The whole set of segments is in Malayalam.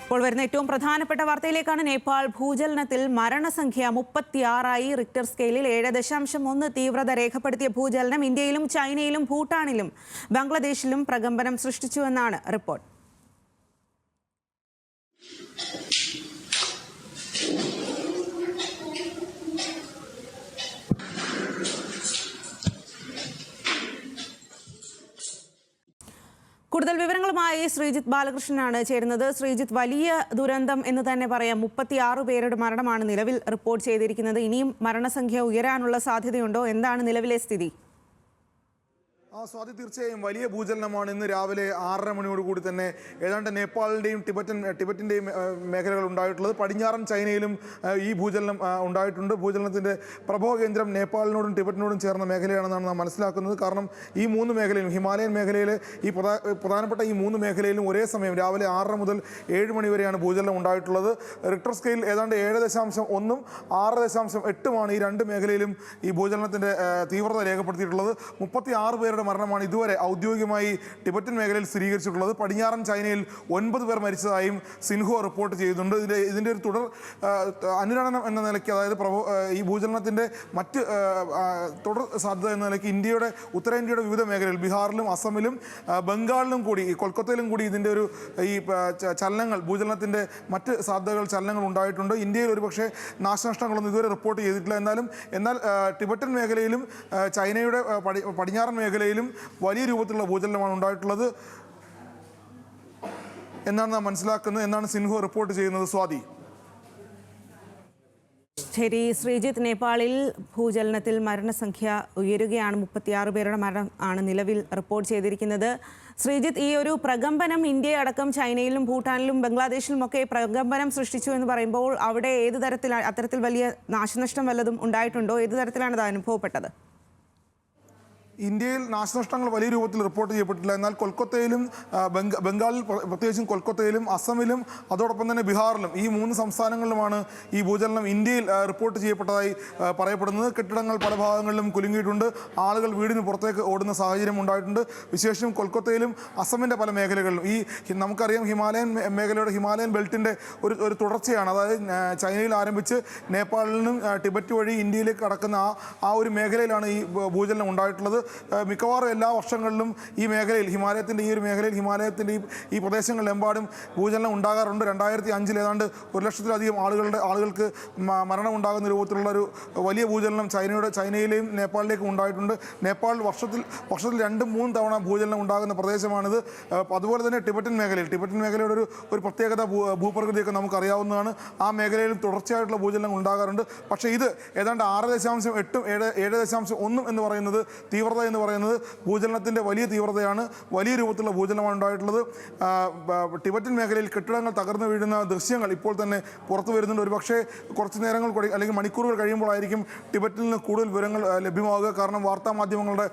ഇപ്പോൾ വരുന്ന ഏറ്റവും പ്രധാനപ്പെട്ട വാർത്തയിലേക്കാണ്. നേപ്പാൾ ഭൂചലനത്തിൽ മരണസംഖ്യ 36 റിക്ടർ സ്കെയിലിൽ 7.1 തീവ്രത രേഖപ്പെടുത്തിയ ഭൂചലനം ഇന്ത്യയിലും ചൈനയിലും ഭൂട്ടാനിലും ബംഗ്ലാദേശിലും പ്രകമ്പനം സൃഷ്ടിച്ചുവെന്നാണ് റിപ്പോർട്ട്. കൂടുതൽ വിവരങ്ങളുമായി ശ്രീജിത്ത് ബാലകൃഷ്ണനാണ് ചേരുന്നത്. ശ്രീജിത്ത്, വലിയ ദുരന്തം എന്ന് തന്നെ പറയാം. 36 പേരുടെ മരണമാണ് നിലവിൽ റിപ്പോർട്ട് ചെയ്തിരിക്കുന്നത്. ഇനിയും മരണസംഖ്യ ഉയരാനുള്ള സാധ്യതയുണ്ടോ? എന്താണ് നിലവിലെ സ്ഥിതി? സ്വാതി, തീർച്ചയായും വലിയ ഭൂചലനമാണ് ഇന്ന് രാവിലെ 6:30 മണിയോടുകൂടി തന്നെ ഏതാണ്ട് നേപ്പാളിൻ്റെയും ടിബറ്റിൻ്റെയും മേഖലകൾ ഉണ്ടായിട്ടുള്ളത്. പടിഞ്ഞാറൻ ചൈനയിലും ഈ ഭൂചലനം ഉണ്ടായിട്ടുണ്ട്. ഭൂചലനത്തിൻ്റെ പ്രഭവ കേന്ദ്രം നേപ്പാളിനോടും ടിബറ്റിനോടും ചേർന്ന മേഖലയാണെന്നാണ് നാം മനസ്സിലാക്കുന്നത്. കാരണം ഈ മൂന്ന് മേഖലയിലും, ഹിമാലയൻ മേഖലയിൽ ഈ പ്രധാനപ്പെട്ട ഈ മൂന്ന് മേഖലയിലും ഒരേ സമയം രാവിലെ 6:30 മുതൽ 7 മണി വരെയാണ് ഭൂചലനം ഉണ്ടായിട്ടുള്ളത്. റിക്ടർ സ്കെയിൽ ഏതാണ്ട് 7.1 6.8 ഈ രണ്ട് മേഖലയിലും ഈ ഭൂചലനത്തിൻ്റെ തീവ്രത രേഖപ്പെടുത്തിയിട്ടുള്ളത്. 36 പേരുടെ മരണമാണ് ഇതുവരെ ഔദ്യോഗികമായി ടിബറ്റൻ മേഖലയിൽ സ്ഥിരീകരിച്ചിട്ടുള്ളത്. പടിഞ്ഞാറൻ ചൈനയിൽ 9 പേർ മരിച്ചതായും സിൻഹുവ റിപ്പോർട്ട് ചെയ്യുന്നുണ്ട്. ഇതിൻ്റെ ഒരു തുടർ അനുരണനം എന്ന നിലയ്ക്ക്, അതായത് ഈ ഭൂചലനത്തിൻ്റെ മറ്റ് തുടർ സാധ്യത എന്ന നിലയ്ക്ക് ഇന്ത്യയുടെ ഉത്തരേന്ത്യയുടെ വിവിധ മേഖലയിൽ, ബീഹാറിലും അസമിലും ബംഗാളിലും കൂടി, കൊൽക്കത്തയിലും കൂടി ഇതിൻ്റെ ഒരു ഈ ചലനങ്ങൾ, ഭൂചലനത്തിൻ്റെ മറ്റ് സാധ്യതകൾ, ചലനങ്ങൾ ഉണ്ടായിട്ടുണ്ട്. ഇന്ത്യയിൽ ഒരുപക്ഷെ നാശനഷ്ടങ്ങളൊന്നും ഇതുവരെ റിപ്പോർട്ട് ചെയ്തിട്ടില്ല. എന്നാൽ ടിബറ്റൻ മേഖലയിലും ചൈനയുടെ പടിഞ്ഞാറൻ മേഖലയിലും വലിയ രൂപത്തിലുള്ള ഭൂചലനമാണ് ഉണ്ടായിട്ടുള്ളത് എന്നാണ് നാം മനസ്സിലാക്കുന്നത്, എന്നാണ് സിൻഹുവ റിപ്പോർട്ട് ചെയ്യുന്നത്. സ്വാതി. ശരി ശ്രീജിത്ത്, നേപ്പാളിൽ ഭൂചലനത്തിൽ മരണസംഖ്യ ഉയരുകയാണ്. 36 പേരുടെ മരണം ആണ് നിലവിൽ റിപ്പോർട്ട് ചെയ്തിരിക്കുന്നത്. ശ്രീജിത്ത്, ഈ ഒരു പ്രകമ്പനം ഇന്ത്യ അടക്കം ചൈനയിലും ഭൂട്ടാനിലും ബംഗ്ലാദേശിലും ഒക്കെ പ്രകമ്പനം സൃഷ്ടിച്ചു എന്ന് പറയുമ്പോൾ അവിടെ ഏത് തരത്തിലാണ്, അത്തരത്തിൽ വലിയ നാശനഷ്ടം വല്ലതും ഉണ്ടായിട്ടുണ്ടോ? ഏത് തരത്തിലാണ് അത് അനുഭവപ്പെട്ടത്? ഇന്ത്യയിൽ നാശനഷ്ടങ്ങൾ വലിയ രൂപത്തിൽ റിപ്പോർട്ട് ചെയ്യപ്പെട്ടില്ല. എന്നാൽ കൊൽക്കത്തയിലും ബംഗാളിൽ, പ്രത്യേകിച്ചും കൊൽക്കത്തയിലും അസമിലും അതോടൊപ്പം തന്നെ ബീഹാറിലും, ഈ 3 സംസ്ഥാനങ്ങളിലുമാണ് ഈ ഭൂചലനം ഇന്ത്യയിൽ റിപ്പോർട്ട് ചെയ്യപ്പെട്ടതായി പറയപ്പെടുന്നത്. കെട്ടിടങ്ങൾ പല ഭാഗങ്ങളിലും കുലുങ്ങിയിട്ടുണ്ട്. ആളുകൾ വീടിന് പുറത്തേക്ക് ഓടുന്ന സാഹചര്യം ഉണ്ടായിട്ടുണ്ട്. വിശേഷം കൊൽക്കത്തയിലും അസമിൻ്റെ പല മേഖലകളിലും, ഈ നമുക്കറിയാം ഹിമാലയൻ മേഖലയുടെ, ഹിമാലയൻ ബെൽറ്റിൻ്റെ ഒരു തുടർച്ചയാണ്. അതായത് ചൈനയിൽ ആരംഭിച്ച് നേപ്പാളിലും ടിബറ്റ് വഴി ഇന്ത്യയിലേക്ക് കടക്കുന്ന ആ ഒരു മേഖലയിലാണ് ഈ ഭൂചലനം ഉണ്ടായിട്ടുള്ളത്. മിക്കവാറും എല്ലാ വർഷങ്ങളിലും ഈ മേഖലയിൽ, ഹിമാലയത്തിൻ്റെ ഈ ഒരു മേഖലയിൽ, ഹിമാലയത്തിൻ്റെ ഈ പ്രദേശങ്ങളിലെമ്പാടും ഭൂചലനം ഉണ്ടാകാറുണ്ട്. 2005 ഏതാണ്ട് 1 ലക്ഷത്തിലധികം ആളുകൾക്ക് മരണം ഉണ്ടാകുന്ന രൂപത്തിലുള്ള ഒരു വലിയ ഭൂചലനം ചൈനയിലെയും നേപ്പാളിലേക്കും ഉണ്ടായിട്ടുണ്ട്. നേപ്പാൾ വർഷത്തിൽ 2-3 തവണ ഭൂചലനം ഉണ്ടാകുന്ന പ്രദേശമാണിത്. അതുപോലെ തന്നെ ടിബറ്റൻ മേഖലയുടെ ഒരു പ്രത്യേകത, ഭൂപ്രകൃതിയൊക്കെ നമുക്കറിയാവുന്നതാണ്. ആ മേഖലയിൽ തുടർച്ചയായിട്ടുള്ള ഭൂചലനം ഉണ്ടാകാറുണ്ട്. പക്ഷേ ഇത് ഏതാണ്ട് 6.8 7.1 എന്ന് പറയുന്നത് തീവ്രത എന്ന് പറയുന്നത് ഭൂചലനത്തിൻ്റെ വലിയ തീവ്രതയാണ്. വലിയ രൂപത്തിലുള്ള ഭൂചലനമാണ് ഉണ്ടായിട്ടുള്ളത്. ടിബറ്റൻ മേഖലയിൽ കെട്ടിടങ്ങൾ തകർന്നു വീഴുന്ന ദൃശ്യങ്ങൾ ഇപ്പോൾ തന്നെ പുറത്തു വരുന്നുണ്ട്. ഒരുപക്ഷെ കുറച്ച് നേരങ്ങൾ കൂടി അല്ലെങ്കിൽ മണിക്കൂറുകൾ കഴിയുമ്പോഴായിരിക്കും ടിബറ്റിൽ നിന്ന് കൂടുതൽ വിവരങ്ങൾ ലഭ്യമാവുക. കാരണം വാർത്താ മാധ്യമങ്ങളുടെ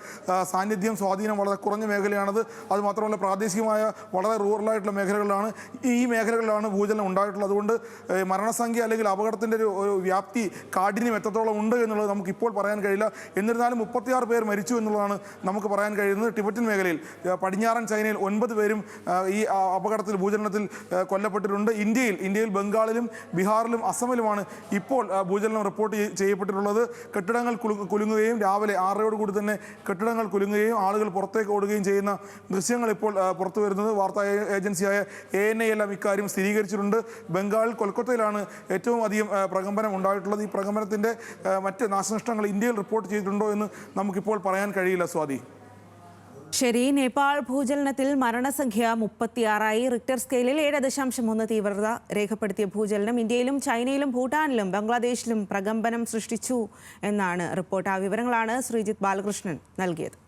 സാന്നിധ്യം, സ്വാധീനം വളരെ കുറഞ്ഞ മേഖലയാണത്. അതുമാത്രമല്ല, പ്രാദേശികമായ വളരെ റൂറലായിട്ടുള്ള മേഖലകളിലാണ്, ഈ മേഖലകളിലാണ് ഭൂചലനം ഉണ്ടായിട്ടുള്ളത്. അതുകൊണ്ട് മരണസംഖ്യ അല്ലെങ്കിൽ അപകടത്തിൻ്റെ ഒരു വ്യാപ്തി, കാഠിന്യം എത്രത്തോളം ഉണ്ട് എന്നുള്ളത് നമുക്കിപ്പോൾ പറയാൻ കഴിയില്ല. എന്നിരുന്നാലും 36 പേർ മരിച്ചു എന്നുള്ളതാണ് നമുക്ക് പറയാൻ കഴിയുന്നത്. ടിബറ്റൻ മേഖലയിൽ, പടിഞ്ഞാറൻ ചൈനയിൽ 9 പേരും ഈ അപകടത്തിൽ, ഭൂചലനത്തിൽ കൊല്ലപ്പെട്ടിട്ടുണ്ട്. ഇന്ത്യയിൽ ബംഗാളിലും ബീഹാറിലും അസമിലുമാണ് ഇപ്പോൾ ഭൂചലനം റിപ്പോർട്ട് ചെയ്യപ്പെട്ടിട്ടുള്ളത്. കെട്ടിടങ്ങൾ കുലുങ്ങുകയും രാവിലെ 6:00 തന്നെ കെട്ടിടങ്ങൾ കുലുങ്ങുകയും ആളുകൾ പുറത്തേക്ക് ഓടുകയും ചെയ്യുന്ന ദൃശ്യങ്ങൾ ഇപ്പോൾ പുറത്തു വരുന്നത്. വാർത്താ ഏജൻസിയായ ANI എല്ലാം ഇക്കാര്യം സ്ഥിരീകരിച്ചിട്ടുണ്ട്. ബംഗാളിൽ, കൊൽക്കത്തയിലാണ് ഏറ്റവും അധികം പ്രകമ്പനം ഉണ്ടായിട്ടുള്ളത്. ഈ പ്രകമ്പനത്തിൻ്റെ മറ്റ് നാശനഷ്ടങ്ങൾ ഇന്ത്യയിൽ റിപ്പോർട്ട് ചെയ്തിട്ടുണ്ടോ എന്ന് നമുക്കിപ്പോൾ പറയാൻ കഴിയില്ല. സ്വാതി. ശരി, നേപ്പാൾ ഭൂചലനത്തിൽ മരണസംഖ്യ 36 റിക്ടർ സ്കെയിലിൽ 7.1 തീവ്രത രേഖപ്പെടുത്തിയ ഭൂചലനം ഇന്ത്യയിലും ചൈനയിലും ഭൂട്ടാനിലും ബംഗ്ലാദേശിലും പ്രകമ്പനം സൃഷ്ടിച്ചു എന്നാണ് റിപ്പോർട്ട്. ആ വിവരങ്ങളാണ് ശ്രീജിത്ത് ബാലകൃഷ്ണൻ നൽകിയത്.